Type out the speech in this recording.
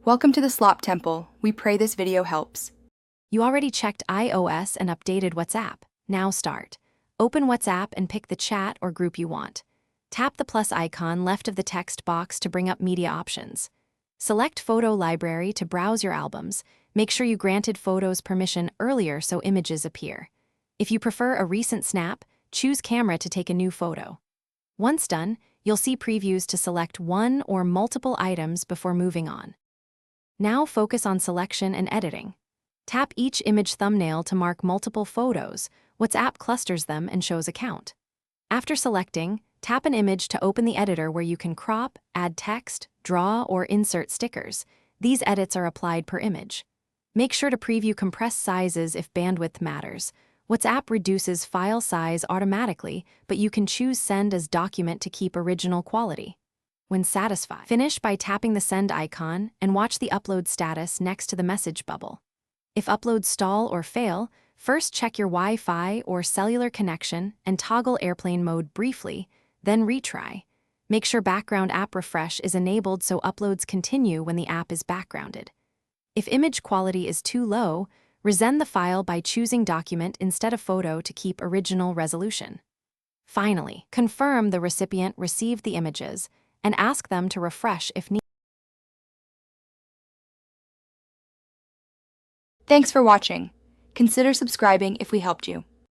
Welcome to the Slop Temple. We pray this video helps. You already checked iOS and updated WhatsApp. Now start. Open WhatsApp and pick the chat or group you want. Tap the plus icon left of the text box to bring up media options. Select Photo Library to browse your albums. Make sure you granted photos permission earlier so images appear. If you prefer a recent snap, choose Camera to take a new photo. Once done, you'll see previews to select one or multiple items before moving on. Now focus on selection and editing. Tap each image thumbnail to mark multiple photos. WhatsApp clusters them and shows a count. After selecting, tap an image to open the editor where you can crop, add text, draw, or insert stickers. These edits are applied per image. Make sure to preview compressed sizes if bandwidth matters. WhatsApp reduces file size automatically, but you can choose Send as document to keep original quality. When satisfied, finish by tapping the send icon and watch the upload status next to the message bubble. If uploads stall or fail, first check your Wi-Fi or cellular connection and toggle airplane mode briefly, then retry. Make sure background app refresh is enabled so uploads continue when the app is backgrounded. If image quality is too low, resend the file by choosing document instead of photo to keep original resolution. Finally, confirm the recipient received the images and ask them to refresh if needed. Thanks for watching. Consider subscribing if we helped you.